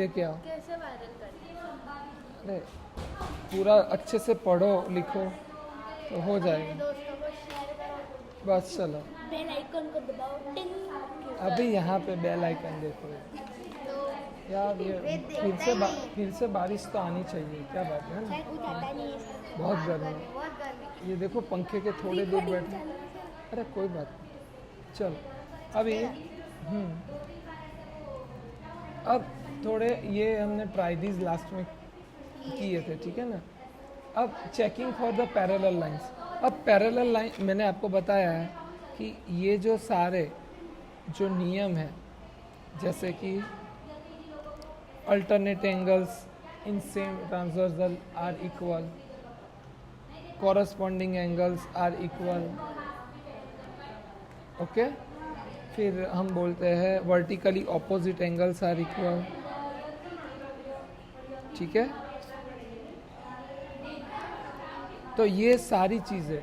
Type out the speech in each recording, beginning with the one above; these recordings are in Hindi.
लेके आओ। कैसे वायरल करें? अरे पूरा अच्छे से पढ़ो लिखो तो हो मेरे जाएगा। दोस्तों को शेयर करो, बस चलो, बेल आइकन को दबाओ, टिंग। अभी यहाँ पे बेल आइकन देखो तो यार। ये वे देखता ही नहीं। फिर से बारिश तो आनी चाहिए, क्या बात है ना। शायद कुछ आता नहीं है सर। बहुत गर्मी। बहुत गर्मी। ये देखो पंखे के थोड़े दूर बैठे। अरे कोई बात नहीं, चलो अभी अब थोड़े ये हमने ट्राई दीज लास्ट में किए थे, ठीक है ना। अब checking for the parallel lines. अब पैरेलल लाइन मैंने आपको बताया है कि ये जो सारे जो नियम हैं, जैसे कि alternate angles in same transversal are equal, corresponding angles are equal, okay. फिर हम बोलते हैं vertically opposite angles are equal, ठीक है। तो ये सारी चीज़ें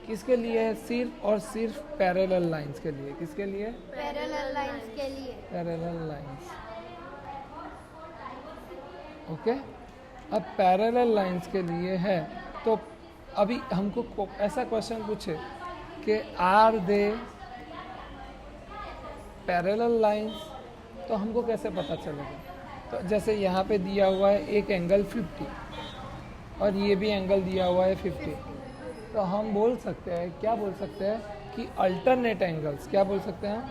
किसके लिए है? सिर्फ और सिर्फ पैरेलल लाइंस के लिए। किसके लिए? पैरेलल लाइंस के लिए। Parallel lines, okay. अब पैरेलल लाइंस के लिए है तो अभी हमको ऐसा क्वेश्चन पूछे कि आर दे पैरेलल लाइंस, तो हमको कैसे पता चलेगा? तो जैसे यहाँ पे दिया हुआ है एक एंगल 50 और ये भी एंगल दिया हुआ है 50, तो हम बोल सकते हैं, क्या बोल सकते हैं कि अल्टरनेट एंगल्स, क्या बोल सकते हैं?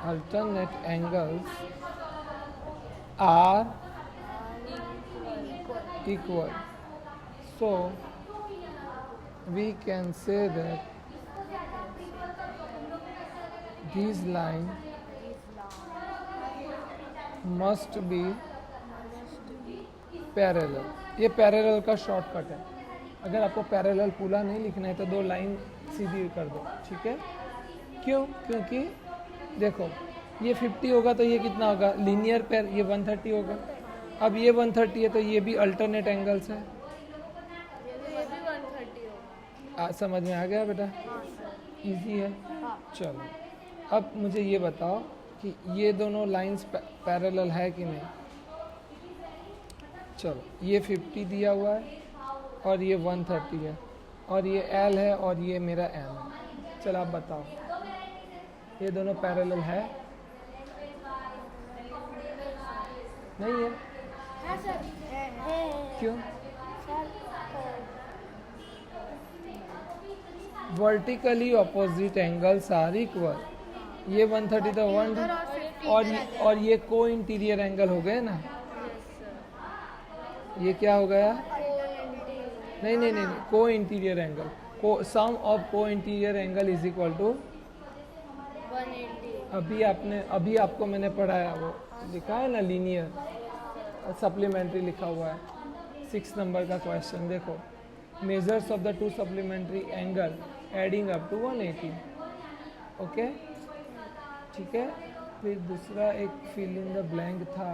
Alternate angles are equal. So we can say that this line must be parallel. ये पैरेलल का शॉर्टकट है। अगर आपको पैरेलल पूरा नहीं लिखना है तो दो लाइन सीधी कर दो, ठीक है। क्यों? क्योंकि देखो ये 50 होगा तो ये कितना होगा? लीनियर पेयर, ये 130 होगा। अब ये 130 है तो ये भी अल्टरनेट एंगल्स है। ये भी 130 होगा। समझ में आ गया बेटा? इजी है। चलो अब मुझे ये बताओ कि ये दोनों लाइंस पैरेलल है कि नहीं। चलो ये 50 दिया हुआ है और ये 130 है और ये L है और ये मेरा M है। चलो आप बताओ ये दोनों पैरेलल है? नहीं है। हाँ सर, क्यों? Sir vertically opposite angles are equal. ये 130 तो 1 और ये को इंटीरियर एंगल हो गए ना। ये क्या हो गया? नहीं नहीं नहीं, co interior angle, co sum of co interior angle is equal to 180। अभी आपको मैंने पढ़ाया, वो लिखा है ना लीनियर, सप्लीमेंट्री लिखा हुआ है 6 नंबर का क्वेश्चन। देखो measures of the two supplementary angle adding up to 180, okay, ठीक है। फिर दूसरा एक फिल इन द ब्लैंक था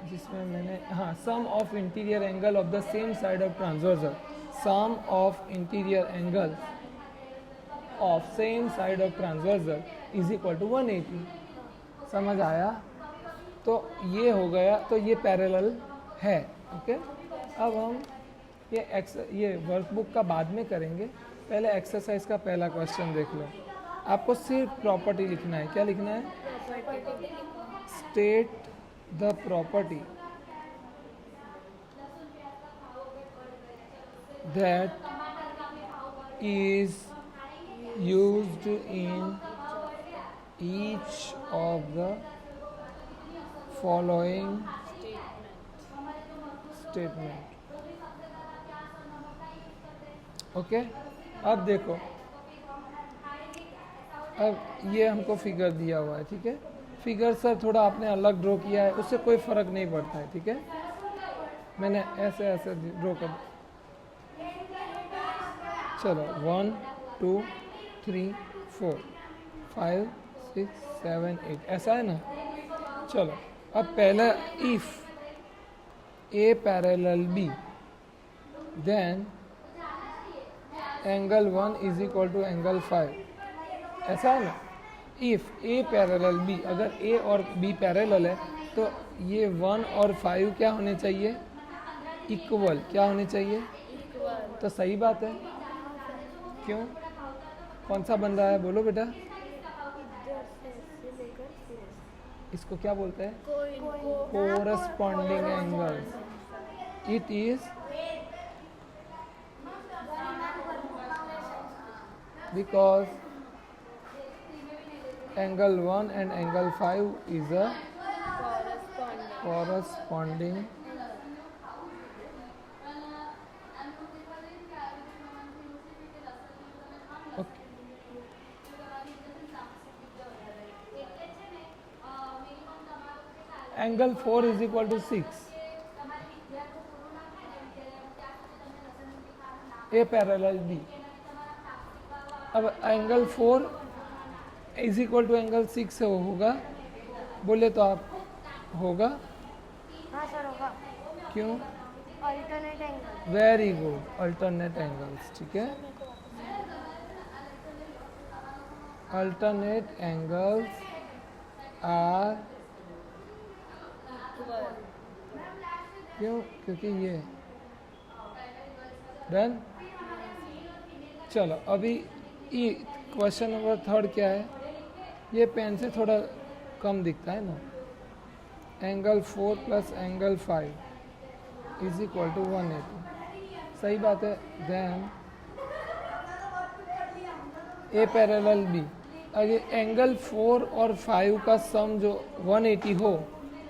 जिसमें मैंने, हाँ, sum of interior angle of the same side of transversal, sum of interior angle of same side of transversal is equal to 180। समझ आया? तो ये हो गया, तो ये पैरेलल है, ओके। अब हम ये वर्कबुक का बाद में करेंगे, पहले एक्सरसाइज का पहला क्वेश्चन देख लो। आपको सिर्फ प्रॉपर्टी लिखना है। क्या लिखना है? State the property that is used in each of the following statement. Okay, अब देखो, अब ये हमको फिगर दिया हुआ है, ठीक है। फिगर सर थोड़ा आपने अलग ड्रॉ किया है, उससे कोई फर्क नहीं पड़ता है, ठीक है। मैंने ऐसे ऐसे ड्रॉ कर, चलो 1 2 3 4 5 6 7 8 ऐसा है ना। चलो अब पहला if A parallel B then angle 1 is equal to angle 5, ऐसा है ना। इफ ए पैरेलल बी, अगर ए और बी पैरेलल है तो ये 1 और 5 क्या होने चाहिए, इक्वल, क्या होने चाहिए, इक्वल। तो सही बात है। क्यों, कौन सा बन रहा है, बोलो बेटा। इधर से लेकर फिर इसको क्या बोलते हैं, कोई corresponding angles. It is because angle 1 and angle 5 is a corresponding okay. Angle 4 is equal to 6. A parallel B. अब angle 4 is equal to angle 6 से वो होगा, बोले तो आप, होगा, हाँ सर होगा। क्यों, alternate angle. Very good, alternate angles, ठीक है, अल्टरनेट एंगल्स आर, क्यों, क्योंकि ये डन। चलो अभी ये क्वेश्चन नंबर 3 क्या है, ये पेन से थोड़ा कम दिखता है ना, angle 4 plus angle 5 is equal to 180, सही बात है। देन ए पैरेलल बी, अगर एंगल 4 और 5 का सम जो 180 हो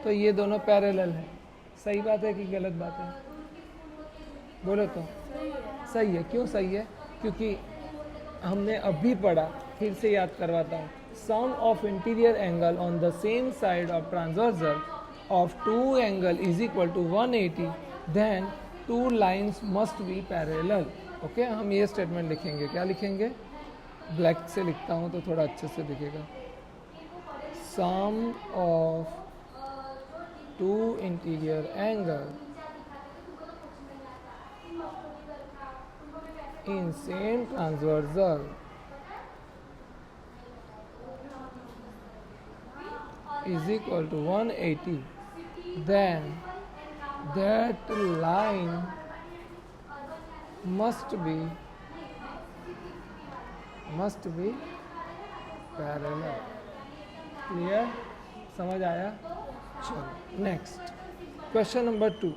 तो ये दोनों पैरेलल है, सही बात है कि गलत बात है, बोलो तो। सही है, क्यों सही है, क्योंकि हमने अभी पढ़ा, फिर से याद करवाता हूँ, sum of interior angle on the same side of transversal of two angle is equal to 180, then two lines must be parallel. Okay, हम ये स्टेटमेंट लिखेंगे, क्या लिखेंगे, ब्लैक से लिखता हूँ तो थोड़ा अच्छे से दिखेगा, sum of two interior angle in same transversal is equal to 180, then that line must be parallel। Clear, समझ आया। चलो next question number 2,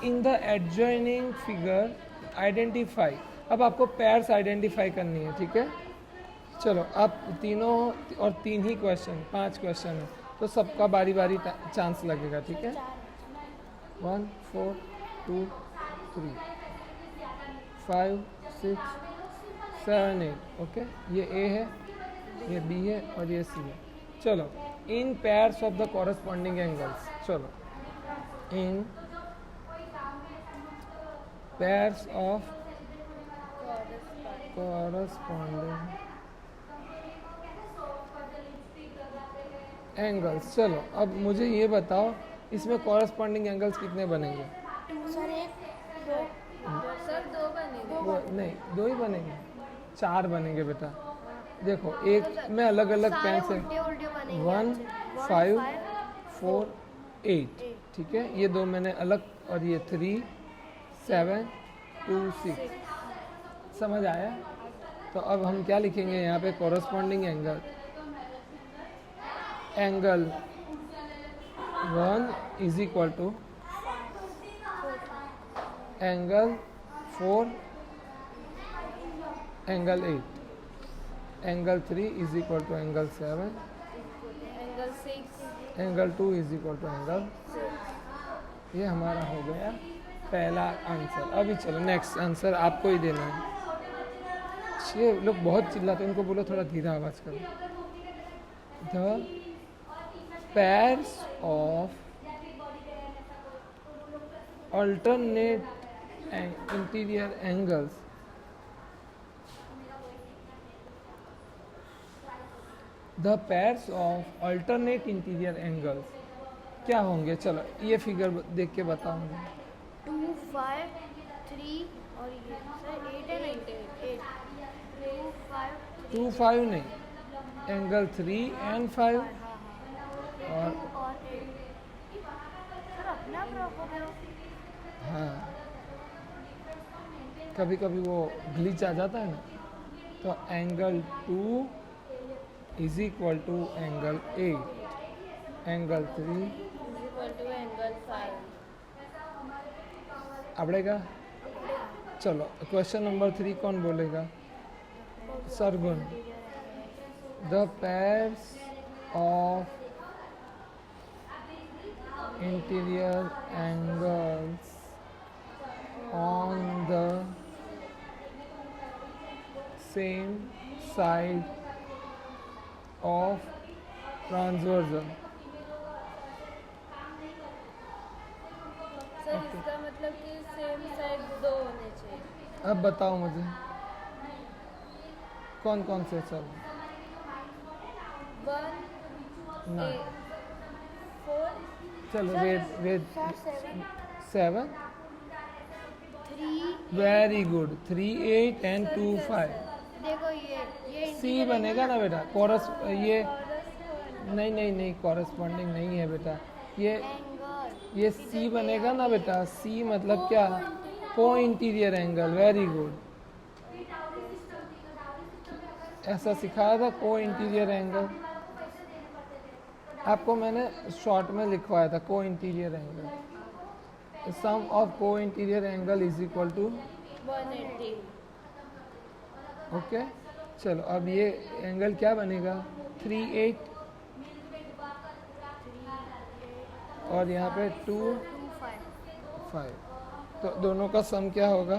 in the adjoining figure identify, अब आपको पेयर्स आइडेंटिफाई करनी है, ठीक है। चलो आप तीनों और 3 ही क्वेश्चन, 5 क्वेश्चन है तो सबका बारी बारी चांस लगेगा, ठीक है। 1 4 2 3 5 6 7 8, ओके, ये ए है, ये बी है और ये सी है। चलो इन pairs of the corresponding angles, चलो इन pairs of corresponding angles। चलो अब मुझे ये बताओ, इसमें कॉरस्पॉन्डिंग एंगल्स कितने बनेंगे, सर 1 2 सर 2 बनेंगे, नहीं 2 ही बनेंगे, 4 बनेंगे बेटा। देखो एक मैं अलग अलग पेन से, 1 5 4 8, ठीक है, ये 2 मैंने अलग, और ये 3 7 2 6, समझ आया। तो अब हम क्या लिखेंगे यहाँ पे, corresponding angle, angle 1 is equal to angle 4 angle 8, angle 3 is equal to angle 7, angle 6, angle 2 is equal to angle, ये हमारा हो गया पहला आंसर। अभी चलो नेक्स्ट आंसर आपको ही देना है। ये लोग बहुत चिल्लाते हैं, उनको बोलो थोड़ा धीरे आवाज करो। The pairs of alternate interior angles the pairs of alternate interior angles क्या होंगे, चलो ये फिगर देख के बताऊंगा। 2 5 3 और ये सर 8 है, 8 2 5 2 5 नहीं, एंगल 3 and 5 और और 8 सर अपना प्रॉप हो गया। हाँ, कभी कभी वो ग्लिच आ जाता है ना, तो angle 2 is equal to angle 8, angle 3 equal to angle 5। आवड़ेगा। चलो क्वेश्चन नंबर 3 कौन बोलेगा? Sargun. The pairs of interior angles on the same side of transversal. Sir इसका मतलब कि सेम साइड 2 होने चाहिए। अब बताओ मुझे कौन कौन से सब? 1 ना 4 चलो sir, wait 7 7 3 very good 3 8 and 2 5 देखो ये सी बनेगा ना बेटा, कोरस ये correspond नहीं नहीं नहीं कॉरस्पॉन्डिंग नहीं है बेटा, ये एंगल ये सी बनेगा ना बेटा, सी मतलब क्या? को इंटीरियर एंगल, वेरी गुड। ऐसा सिखाया था को इंटीरियर एंगल, आपको मैंने शॉर्ट में लिखवाया था co interior angle. Sum of co interior angle is equal to 180। Okay. चलो अब ये एंगल क्या बनेगा? 3 8 और यहाँ पे 2 5, तो दोनों का सम क्या होगा?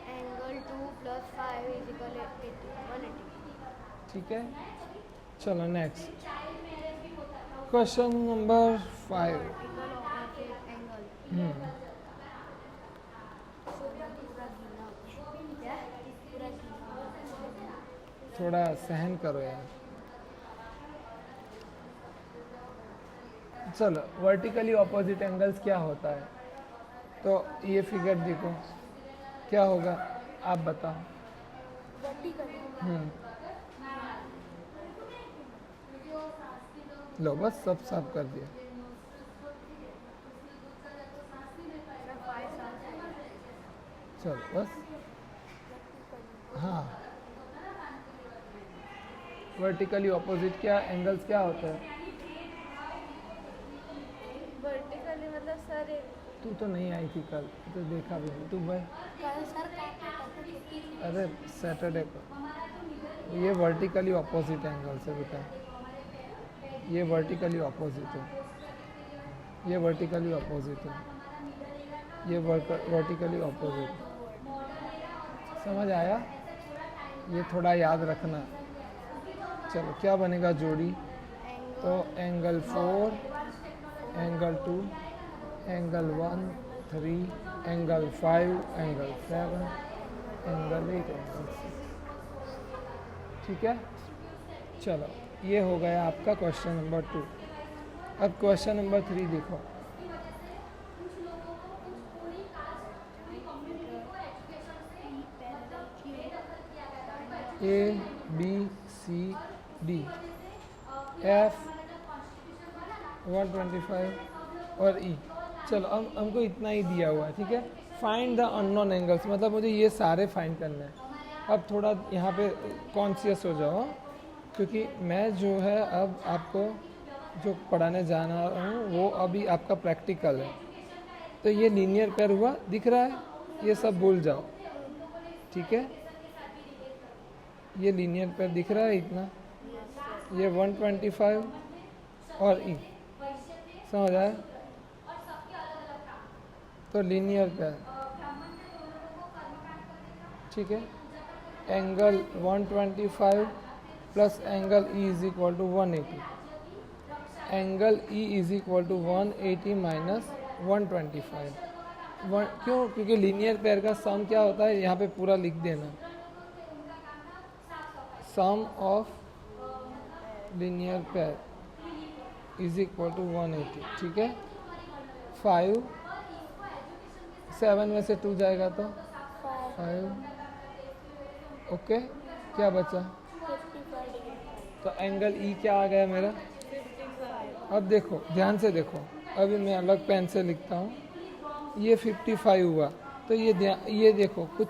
एंगल 2 + 5 = 180। ठीक है। चलो नेक्स्ट क्वेश्चन नंबर 5। एंगल थोड़ा सहन करो यार। चलो वर्टिकली ऑपोजिट एंगल्स क्या होता है? तो ये फिगर देखो क्या होगा, आप बताओ। लो बस सब साफ कर दिया। चलो बस हाँ, वर्टिकली ऑपोजिट क्या एंगल्स क्या होता है? वर्टिकली मतलब सर तू तो नहीं आई थी कल, तो देखा भी नहीं तू भाई। कल सर का अरे सैटरडे को। ये वर्टिकली ऑपोजिट एंगल्स है बेटा, ये वर्टिकली ऑपोजिट है, ये वर्टिकली ऑपोजिट है, ये वर्टिकली ऑपोजिट। समझ आया? ये थोड़ा याद रखना। चलो क्या बनेगा जोड़ी? तो angle 4, angle 2, angle 1 3, angle 5, angle 7, angle 8, angle 6। ठीक है। चलो ये हो गया आपका क्वेश्चन नंबर 2। अब क्वेश्चन नंबर 3 देखो। A B C D F 125 और ई। चलो अब हमको इतना ही दिया हुआ है, ठीक है। फाइंड द अननोन एंगल्स, मतलब मुझे ये सारे फाइंड करने हैं। अब थोड़ा यहाँ पे कॉन्शियस हो जाओ, क्योंकि मैं जो है अब आपको जो पढ़ाने जाना हूँ वो अभी आपका प्रैक्टिकल है। तो ये लीनियर पेयर हुआ, दिख रहा है, ये सब भूल जाओ, ठीक है। ये लीनियर पेयर दिख रहा है इतना, ये 125 और ई, समझ आया? तो लीनियर पेयर, ठीक है। Angle 125 plus angle E is equal to 180, angle E is equal to 180 minus 125। क्यों? क्योंकि लीनियर पेयर का सम क्या होता है, यहाँ पे पूरा लिख देना, sum of linear pair is equal to 180, ठीक है। 5 7 में से 2 जाएगा तो 5 55। ओके, क्या बचा? 55 डिग्री। तो एंगल ई क्या आ गया मेरा? 55। अब देखो, ध्यान से देखो, अभी मैं अलग पेन से लिखता हूँ। ये 55 हुआ, तो ये देखो कुछ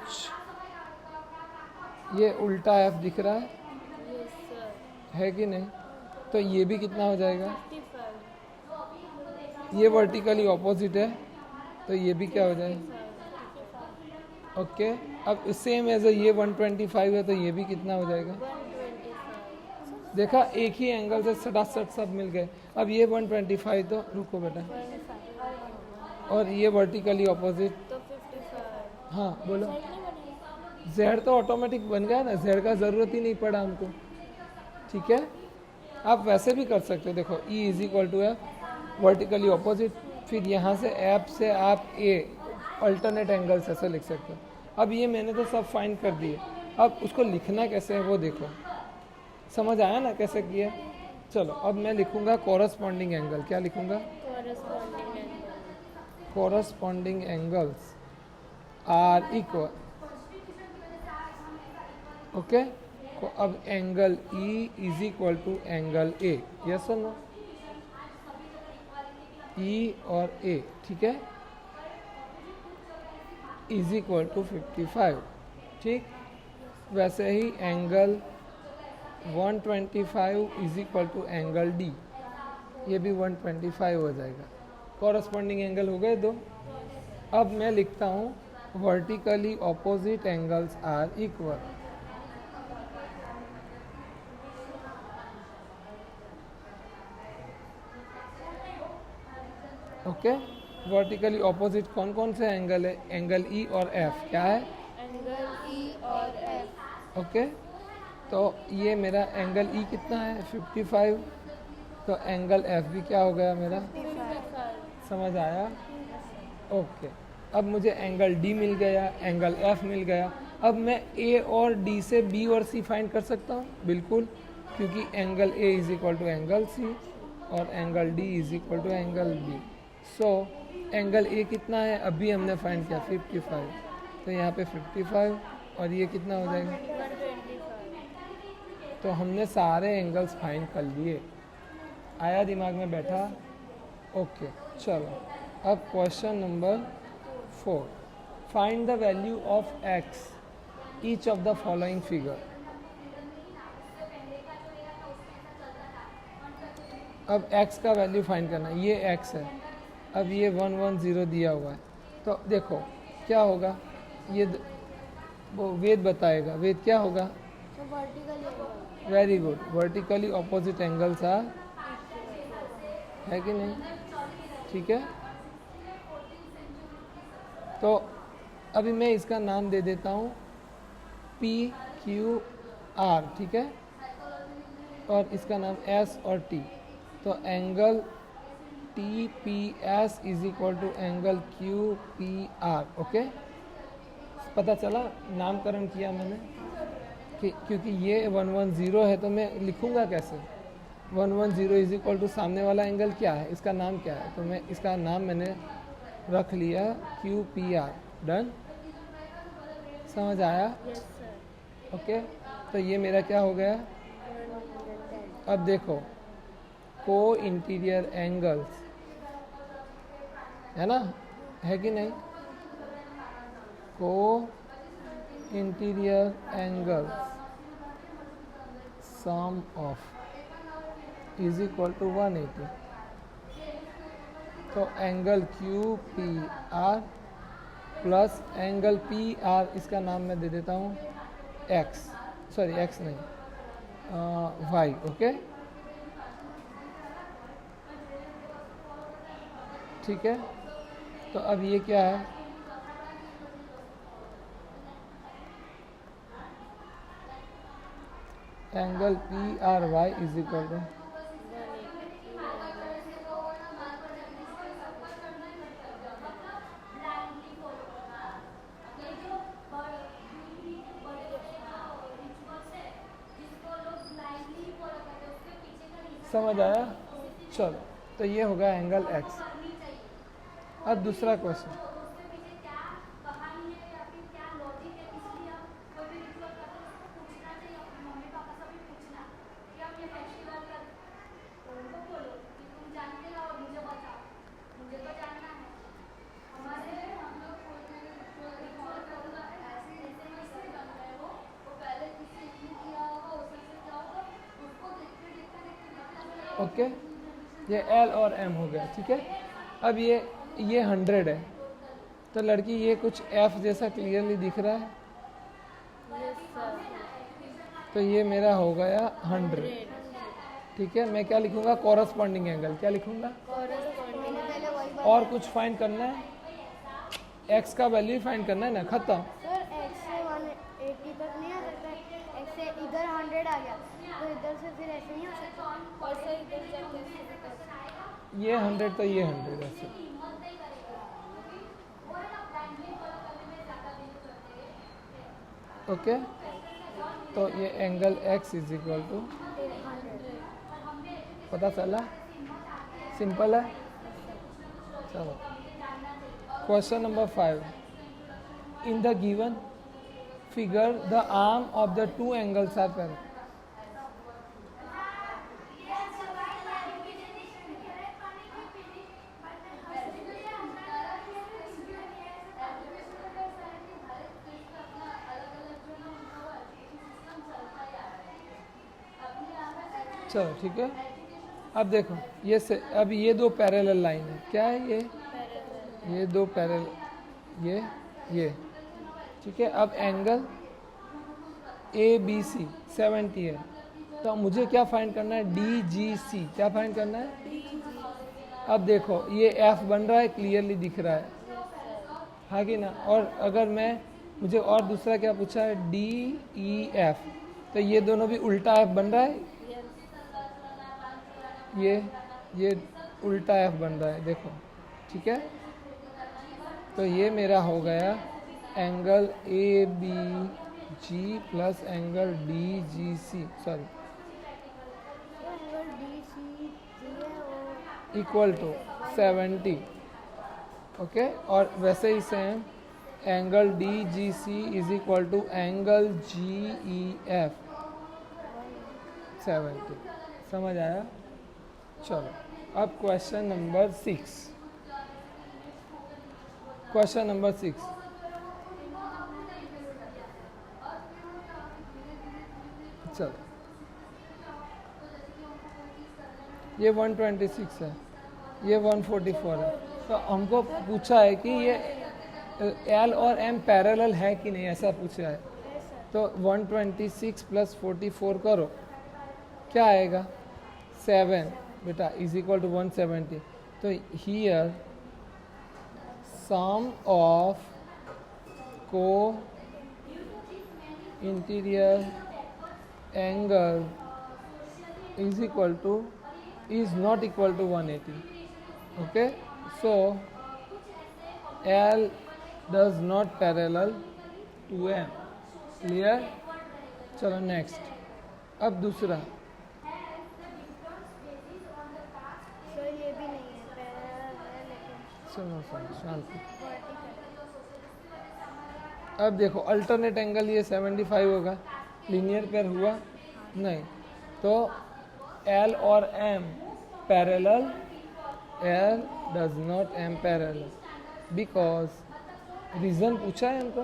ये उल्टा एफ दिख रहा यस सर। है कि नहीं? तो ये भी कितना हो जाएगा? 55। ये वर्टिकली ऑपोजिट है, तो ये भी क्या हो जाएगा? 55। ओके, अब सेम एज ये 125 है, तो ये भी कितना हो जाएगा? 125। देखा, एक ही एंगल से सटासट सब मिल गए। अब ये 125, तो रुको बेटा, 125 और ये वर्टिकली ऑपोजिट। तो 55। हाँ बोलो। साइड नहीं बनेगा। जेड तो ऑटोमेटिक बन गया ना, जेड का ज़रूरत ही नहीं पड़ा हमको। ठीक है, आप वैसे भी कर सकते हो। देखो E is equal to F, vertically opposite, फिर यहाँ से एफ से आप ए अल्टरनेट एंगल्स ऐसे लिख सकते हो। अब ये मैंने तो सब फाइंड कर दिए, अब उसको लिखना कैसे है वो देखो। समझ आया ना कैसे किया? चलो अब मैं लिखूंगा कॉरस्पॉन्डिंग एंगल। क्या लिखूंगा? Corresponding angle. Corresponding angles are equal. Okay, अब angle E is equal to angle A. Yes और नो? ई और ए, ठीक है, इज इक्वल टू 55। ठीक, वैसे ही angle 125 is equal to angle D, ये भी 125 हो जाएगा। कॉरस्पॉन्डिंग एंगल हो गए दो। अब मैं लिखता हूँ vertically opposite angles are equal. Okay, vertically opposite कौन कौन से एंगल है? एंगल ई और एफ। क्या है? एंगल ई और एफ। ओके, तो ये मेरा एंगल ई कितना है? 55। तो एंगल एफ भी क्या हो गया मेरा? 55। समझ आया? ओके, अब मुझे एंगल डी मिल गया, एंगल एफ मिल गया। अब मैं ए और डी से बी और सी फाइंड कर सकता हूँ, बिल्कुल, क्योंकि angle A is equal to angle C और angle D is equal to angle B. So angle A कितना है? अभी हमने फाइंड किया 55, तो यहाँ पे 55 और ये कितना हो जाएगा? 125। तो हमने सारे एंगल्स फाइंड कर लिए। आया दिमाग में बैठा? ओके, चलो अब question number 4। Find the value of x each of the following figure. अब x का वैल्यू फाइंड करना। ये x है, अब ये 110 दिया हुआ है, तो देखो क्या होगा। ये वो वेद बताएगा। वेद क्या होगा? तो vertical angle. Very good, vertically opposite angles are, है कि नहीं? ठीक है, तो अभी मैं इसका नाम दे देता हूँ पी क्यू आर, ठीक है, और इसका नाम एस और टी। तो angle T P S is equal to angle Q P R. Okay, पता चला? नामकरण किया मैंने कि क्योंकि ये 110 है, तो मैं लिखूंगा कैसे? 110 इज इक्वल टू सामने वाला एंगल क्या है, इसका नाम क्या है, तो मैं इसका नाम मैंने रख लिया क्यू पी आर। डन? समझ आया? Yes sir. ओके, तो ये मेरा क्या हो गया? 110। अब देखो को इंटीरियर एंगल्स है ना, है कि नहीं? Co interior angles sum of is equal to 180। तो angle Q P R plus angle P R, इसका नाम मैं दे देता हूँ एक्स, सॉरी एक्स नहीं, वाई। ओके, ठीक है, तो अब ये क्या है? Angle P R Y is equal to, समझ आया? चलो, तो ये होगा एंगल एक्स। अब दूसरा क्वेश्चन, ओके, ये एल और एम हो गया, ठीक है। अब ये 100 है, तो लड़की ये कुछ एफ जैसा क्लियरली दिख रहा है, यस सर। तो ये मेरा हो गया 100, ठीक है। मैं क्या लिखूंगा, कॉरस्पॉन्डिंग एंगल, क्या लिखूंगा। कॉरेस्पॉन्डिंग और कुछ फाइंड करना है, एक्स का वैल्यू फाइंड करना है ना, खत्म। सर एक्स से 180 तक नहीं आ सकता, एक्स से इधर 100 आ गया तो इधर से फिर ऐसे नहीं हो सकता, और से इधर जाके ये 100 तो ये 100 ऐसे, ओके। तो ये angle x is equal to, पता चला, सिंपल है। चलो question number 5, in the given figure the arm of the two angles are parallel. चलो ठीक है, अब देखो अब ये दो पैरेलल लाइन है, क्या है ये दो पैरेलल, ये ठीक है। अब एंगल ए बी सी 70 है, तो मुझे क्या फाइंड करना है, डी जी सी, क्या फाइंड करना है। अब देखो ये एफ बन रहा है, क्लियरली दिख रहा है, हाँ कि ना। और अगर मुझे और दूसरा क्या पूछा है, डी ई एफ, तो ये दोनों भी उल्टा एफ बन रहा है, ये उल्टा एफ बन रहा है, देखो, ठीक है। तो ये मेरा हो गया angle A B G plus angle D G C, sorry, angle D C G equal to 70, okay. और वैसे ही same angle D G C is equal to angle G E F 70, समझ आया। चलो अब क्वेश्चन नंबर 6, क्वेश्चन नंबर 6, चलो ये 126 है, ये 144 है, तो हमको पूछा है कि ये एल और एम पैरेलल है कि नहीं, ऐसा पूछा है। तो 126 प्लस 44 करो, क्या आएगा, 7 बेटा इज इक्वल टू 170। तो here sum of co interior angle is not equal to 180, okay. So L does not parallel to M, clear। चलो नेक्स्ट, अब दूसरा, सर ये भी नहीं है, पैरेलल है लेकिन सुनो शांति। वर्टिकल। अब देखो अल्टरनेट एंगल ये 75 होगा, लीनियर पेयर हुआ नहीं, तो L और M parallel, L does not M parallel, because reason पूछा है हमको,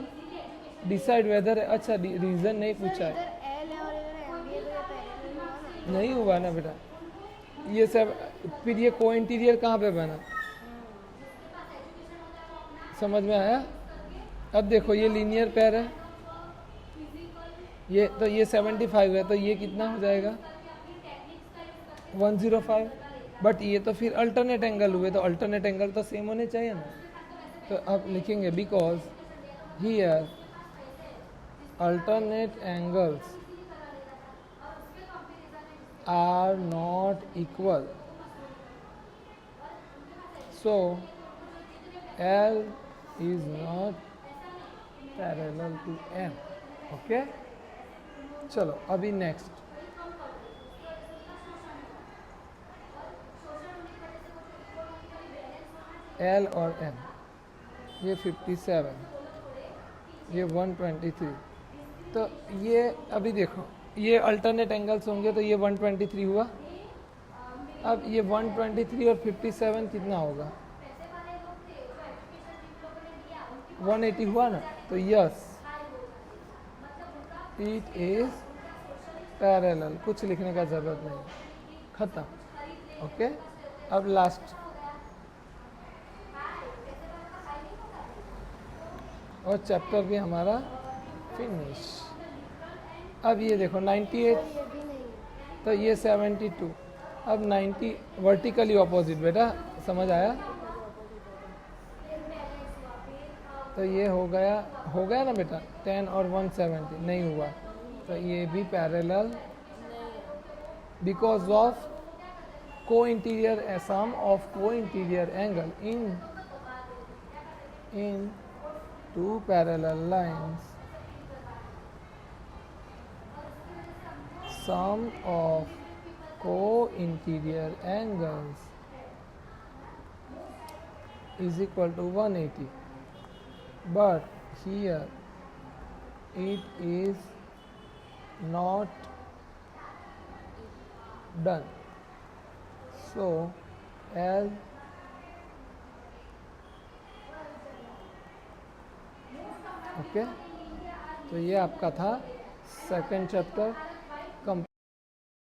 डिसाइड वेदर, अच्छा रीज़न नहीं पूछा है, इधर एल है और इधर एम भी है, तो ये पैरेलल हुआ ना। नहीं हुआ ना बेटा, ये सब फिर ये को इंटीरियर कहाँ पे बना, समझ में आया। अब देखो ये लीनियर पेयर है, ये तो ये 75 है, तो ये कितना हो जाएगा 105, बट ये तो फिर अल्टरनेट एंगल हुए, तो अल्टरनेट एंगल तो सेम होने चाहिए ना। तो अब लिखेंगे because here alternate angles are not equal, so L is not parallel to M, okay. चलो अभी नेक्स्ट, L और M, ये 57, ये 123, तो ये अभी देखो ये अल्टरनेट एंगल्स होंगे, तो ये 123 हुआ। अब ये 123 और 57 कितना होगा, 180 हुआ ना, तो यस इट इज पैरेलल, कुछ लिखने का जरूरत नहीं, खत्म। ओके, अब लास्ट और चैप्टर भी हमारा फिनिश। अब ये देखो 98, ये भी नहीं है। तो ये 72, अब 90 वर्टिकली ऑपोजिट बेटा, समझ आया? तो ये हो गया ना बेटा 10 और 170 नहीं हुआ, तो ये भी parallel because of co interior sum of co interior angle in two parallel lines, sum of co-interior angles is equal to 180, but here it is not done, so L okay, तो ये आपका था सेकंड चैप्टर